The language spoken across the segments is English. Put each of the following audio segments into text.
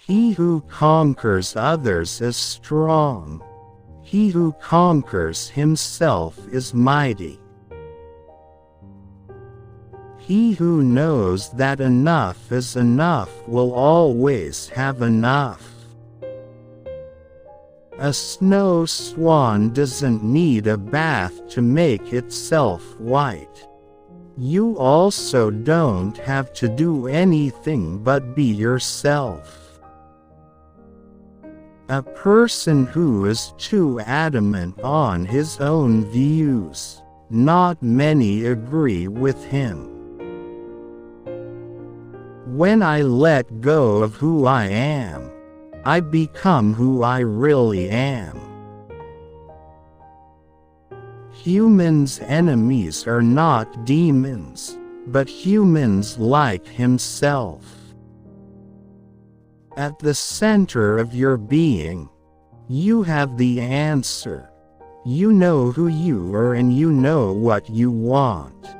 He who conquers others is strong. He who conquers himself is mighty. He who knows that enough is enough will always have enough. A snow swan doesn't need a bath to make itself white. You also don't have to do anything but be yourself. A person who is too adamant on his own views, not many agree with him. When I let go of who I am, I become who I really am. Humans' enemies are not demons, but humans like himself. At the center of your being, you have the answer. You know who you are and you know what you want.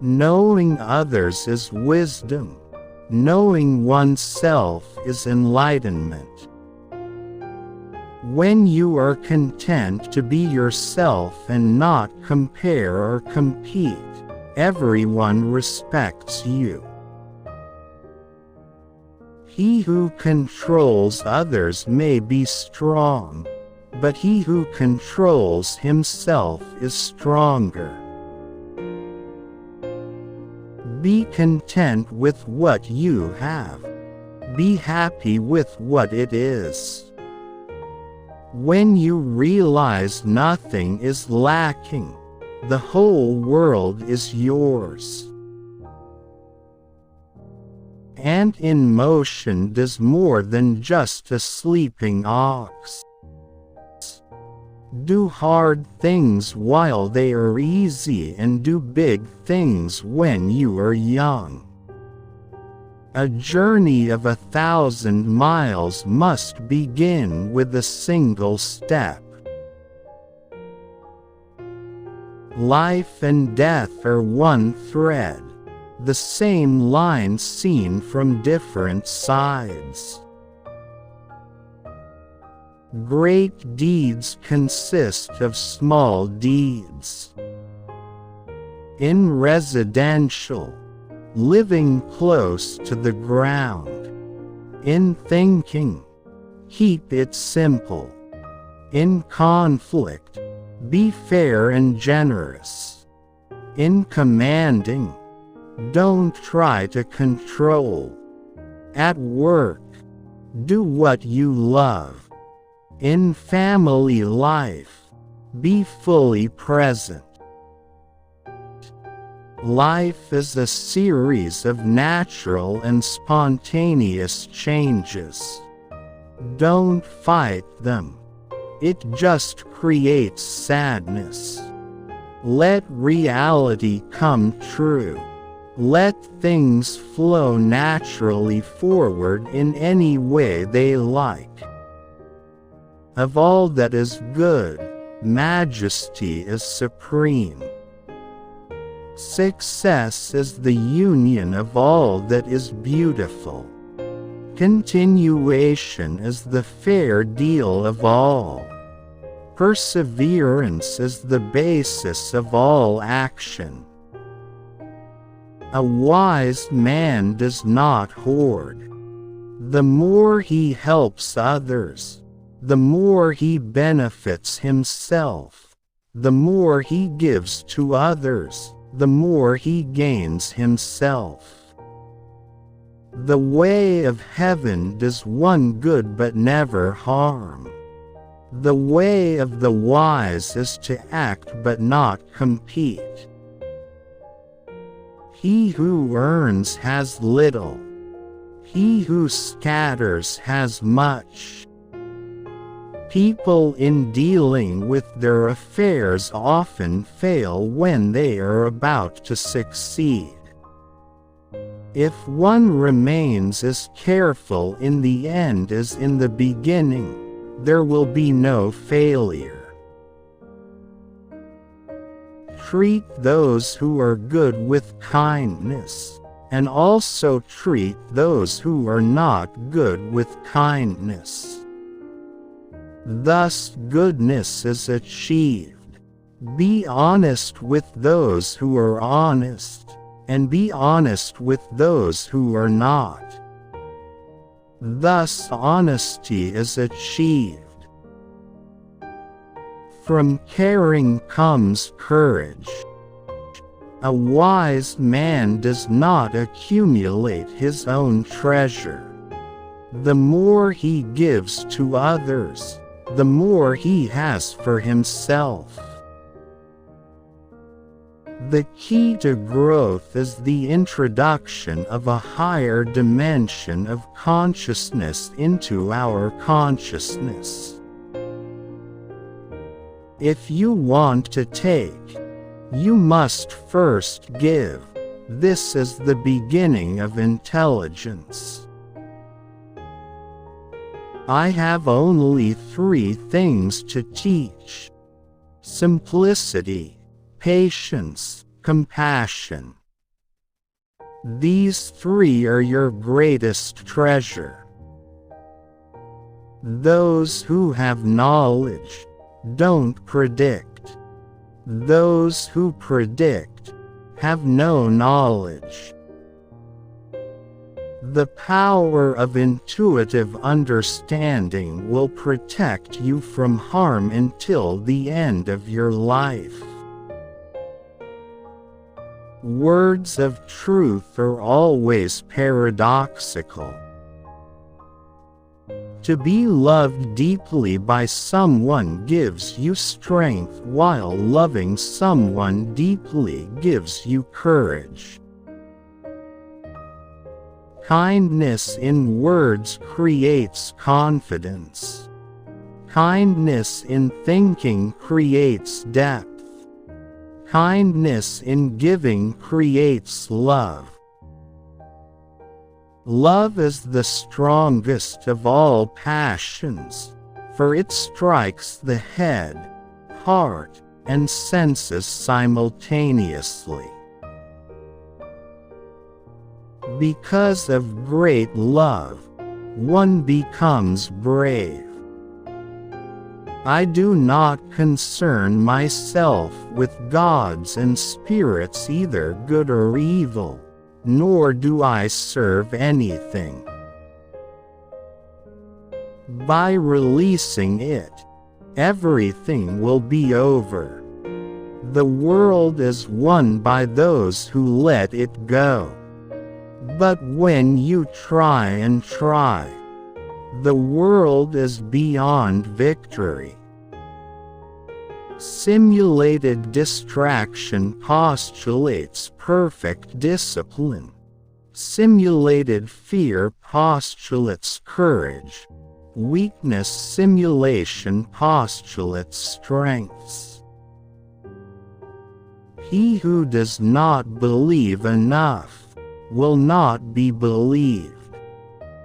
Knowing others is wisdom. Knowing oneself is enlightenment. When you are content to be yourself and not compare or compete, everyone respects you. He who controls others may be strong, but he who controls himself is stronger. Be content with what you have. Be happy with what it is. When you realize nothing is lacking, the whole world is yours. Ant in motion does more than just a sleeping ox. Do hard things while they are easy and do big things when you are young. A journey of 1,000 miles must begin with a single step. Life and death are one thread, the same line seen from different sides. Great deeds consist of small deeds. In residential, living close to the ground. In thinking, keep it simple. In conflict, be fair and generous. In commanding, don't try to control. At work, do what you love. In family life, be fully present. Life is a series of natural and spontaneous changes. Don't fight them. It just creates sadness. Let reality come true. Let things flow naturally forward in any way they like. Of all that is good, majesty is supreme. Success is the union of all that is beautiful. Continuation is the fair deal of all. Perseverance is the basis of all action. A wise man does not hoard. The more he helps others, the more he benefits himself. The more he gives to others, the more he gains himself. The way of heaven does one good but never harm. The way of the wise is to act but not compete. He who earns has little. He who scatters has much. People in dealing with their affairs often fail when they are about to succeed. If one remains as careful in the end as in the beginning, there will be no failure. Treat those who are good with kindness. and also treat those who are not good with kindness. Thus goodness is achieved. Be honest with those who are honest, and be honest with those who are not. Thus honesty is achieved. From caring comes courage. A wise man does not accumulate his own treasure. The more he gives to others, the more he has for himself. The key to growth is the introduction of a higher dimension of consciousness into our consciousness. If you want to take, you must first give. This is the beginning of intelligence. I have only 3 things to teach: simplicity, patience, compassion. These 3 are your greatest treasure. Those who have knowledge don't predict. Those who predict have no knowledge. The power of intuitive understanding will protect you from harm until the end of your life. Words of truth are always paradoxical. To be loved deeply by someone gives you strength, while loving someone deeply gives you courage. Kindness in words creates confidence. Kindness in thinking creates depth. Kindness in giving creates love. Love is the strongest of all passions, for it strikes the head, heart, and senses simultaneously. Because of great love, one becomes brave. I do not concern myself with gods and spirits, either good or evil, nor do I serve anything. By releasing it, everything will be over. The world is won by those who let it go. But when you try and try, the world is beyond victory. Simulated distraction postulates perfect discipline. Simulated fear postulates courage. Weakness simulation postulates strengths. He who does not believe enough will not be believed.